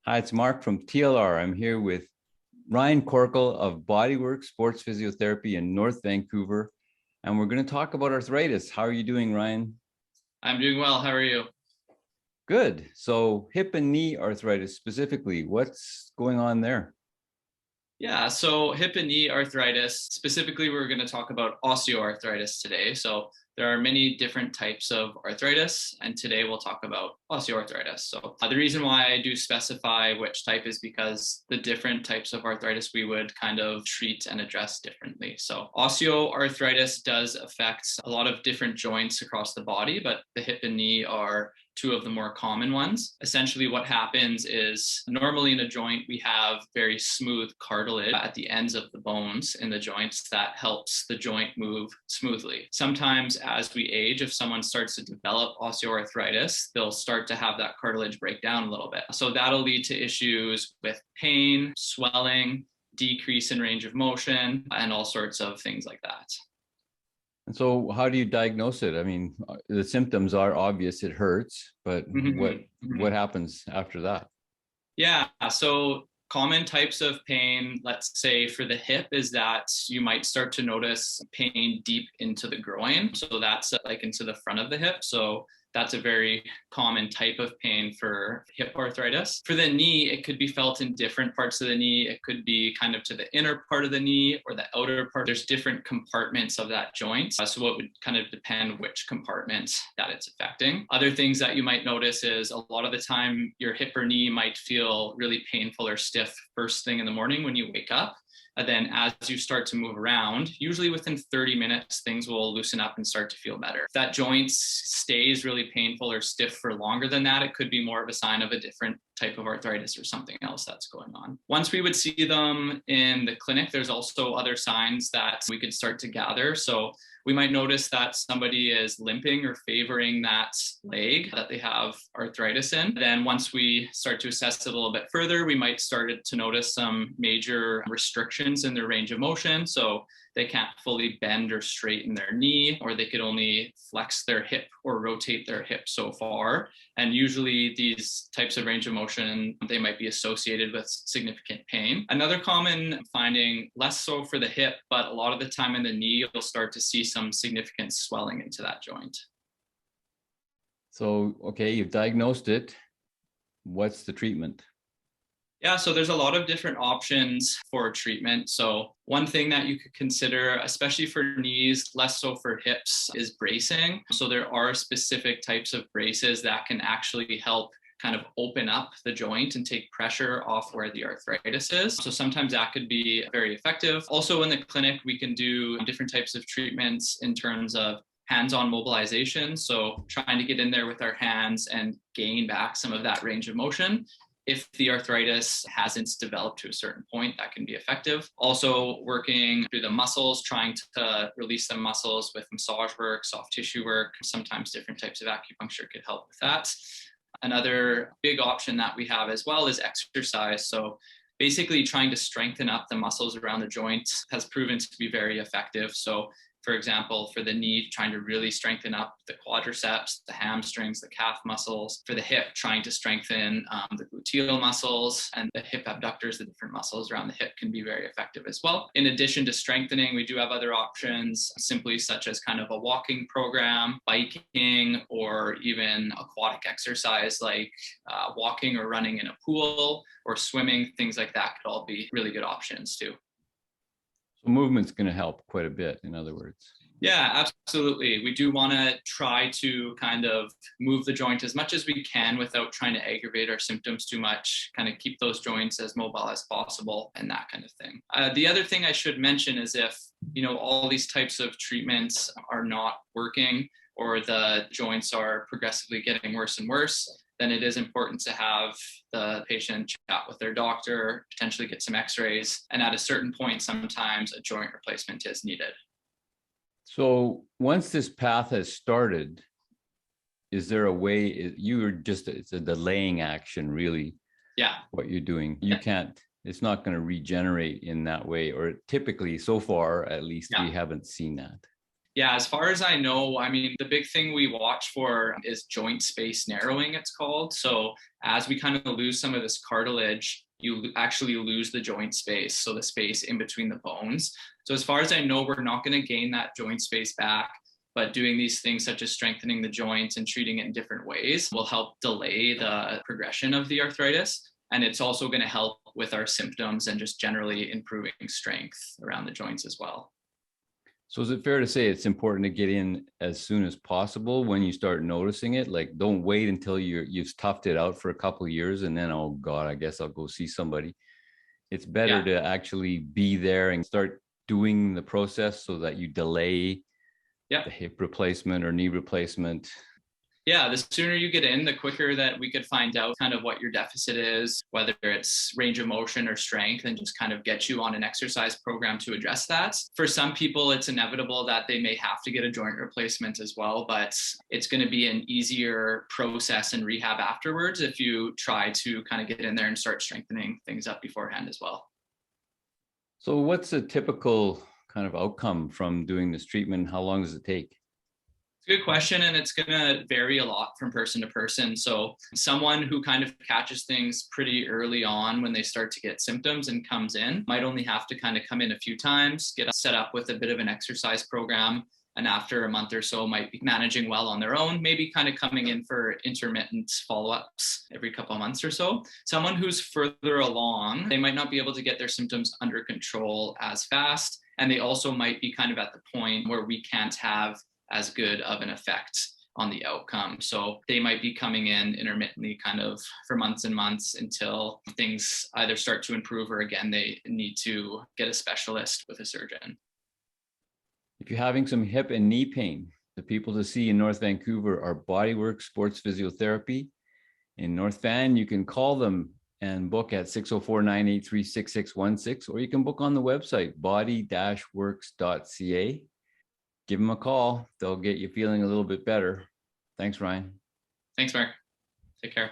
Hi, it's Mark from TLR. I'm here with Ryan Corkal of Bodywork Sports Physiotherapy in North Vancouver, and we're going to talk about arthritis. How are you doing, Ryan? I'm doing well. How are you? Good. So hip and knee arthritis specifically, what's going on there? Yeah, so hip and knee arthritis, specifically, we're going to talk about osteoarthritis today. So there are many different types of arthritis, and today we'll talk about osteoarthritis. So the reason why I do specify which type is because the different types of arthritis we would kind of treat and address differently. So osteoarthritis does affect a lot of different joints across the body, but the hip and knee are two of the more common ones. Essentially, what happens is normally in a joint, we have very smooth cartilage at the ends of the bones in the joints that helps the joint move smoothly. Sometimes as we age, if someone starts to develop osteoarthritis, they'll start to have that cartilage break down a little bit. So that'll lead to issues with pain, swelling, decrease in range of motion, and all sorts of things like that. And so how do you diagnose it? I mean, the symptoms are obvious, it hurts, but what happens after that? Yeah, so common types of pain, let's say for the hip, is that you might start to notice pain deep into the groin. So that's like into the front of the hip. So that's a very common type of pain for hip arthritis. For the knee, it could be felt in different parts of the knee. It could be kind of to the inner part of the knee or the outer part. There's different compartments of that joint. So it would kind of depend which compartment that it's affecting. Other things that you might notice is a lot of the time your hip or knee might feel really painful or stiff first thing in the morning when you wake up. And then as you start to move around, usually within 30 minutes, things will loosen up and start to feel better. If that joint stays really painful or stiff for longer than that, it could be more of a sign of a different type of arthritis or something else that's going on. Once we would see them in the clinic, there's also other signs that we could start to gather. So we might notice that somebody is limping or favoring that leg that they have arthritis in. Then once we start to assess it a little bit further, we might start to notice some major restrictions in their range of motion. So they can't fully bend or straighten their knee, or they could only flex their hip or rotate their hip so far. And usually these types of range of motion, they might be associated with significant pain. Another common finding, less so for the hip, but a lot of the time in the knee, you'll start to see some significant swelling into that joint. So, okay, you've diagnosed it. What's the treatment? Yeah, so there's a lot of different options for treatment. So one thing that you could consider, especially for knees, less so for hips, is bracing. So there are specific types of braces that can actually help kind of open up the joint and take pressure off where the arthritis is. So sometimes that could be very effective. Also in the clinic, we can do different types of treatments in terms of hands-on mobilization. So trying to get in there with our hands and gain back some of that range of motion. If the arthritis hasn't developed to a certain point, that can be effective. Also working through the muscles, trying to release the muscles with massage work, soft tissue work. Sometimes different types of acupuncture could help with that. Another big option that we have as well is exercise. So basically trying to strengthen up the muscles around the joint has proven to be very effective. So for example, for the knee, trying to really strengthen up the quadriceps, the hamstrings, the calf muscles. For the hip, trying to strengthen the gluteal muscles and the hip abductors, the different muscles around the hip can be very effective as well. In addition to strengthening, we do have other options, simply such as kind of a walking program, biking, or even aquatic exercise like walking or running in a pool or swimming. Things like that could all be really good options too. So movement's going to help quite a bit, in other words. Yeah, absolutely. We do want to try to kind of move the joint as much as we can without trying to aggravate our symptoms too much, kind of keep those joints as mobile as possible and that kind of thing. The other thing I should mention is if, all these types of treatments are not working or the joints are progressively getting worse and worse, then it is important to have the patient chat with their doctor, potentially get some x-rays, and at a certain point, sometimes a joint replacement is needed. So once this path has started, is there a way, it's a delaying action, really? Yeah. What you're doing. You can't, it's not going to regenerate in that way, or typically so far, at least we haven't seen that. Yeah, as far as I know, I mean, the big thing we watch for is joint space narrowing, it's called. So as we kind of lose some of this cartilage, you actually lose the joint space, so the space in between the bones. So as far as I know, we're not going to gain that joint space back, but doing these things such as strengthening the joints and treating it in different ways will help delay the progression of the arthritis. And it's also going to help with our symptoms and just generally improving strength around the joints as well. So is it fair to say it's important to get in as soon as possible when you start noticing it? Like, don't wait until you've toughed it out for a couple of years and then, oh God, I guess I'll go see somebody. It's better to actually be there and start doing the process so that you delay the hip replacement or knee replacement. Yeah, the sooner you get in, the quicker that we could find out kind of what your deficit is, whether it's range of motion or strength, and just kind of get you on an exercise program to address that. For some people, it's inevitable that they may have to get a joint replacement as well, but it's going to be an easier process and rehab afterwards if you try to kind of get in there and start strengthening things up beforehand as well. So what's a typical kind of outcome from doing this treatment? How long does it take? Good question, and it's going to vary a lot from person to person. So someone who kind of catches things pretty early on when they start to get symptoms and comes in might only have to kind of come in a few times, get set up with a bit of an exercise program, and after a month or so might be managing well on their own, maybe kind of coming in for intermittent follow-ups every couple of months or so. Someone who's further along, they might not be able to get their symptoms under control as fast, and they also might be kind of at the point where we can't have as good of an effect on the outcome. So they might be coming in intermittently kind of for months and months until things either start to improve or again, they need to get a specialist with a surgeon. If you're having some hip and knee pain, the people to see in North Vancouver are Bodywork Sports Physiotherapy. In North Van, you can call them and book at 604-983-6616, or you can book on the website body-works.ca. Give them a call. They'll get you feeling a little bit better. Thanks, Ryan. Thanks, Mark. Take care.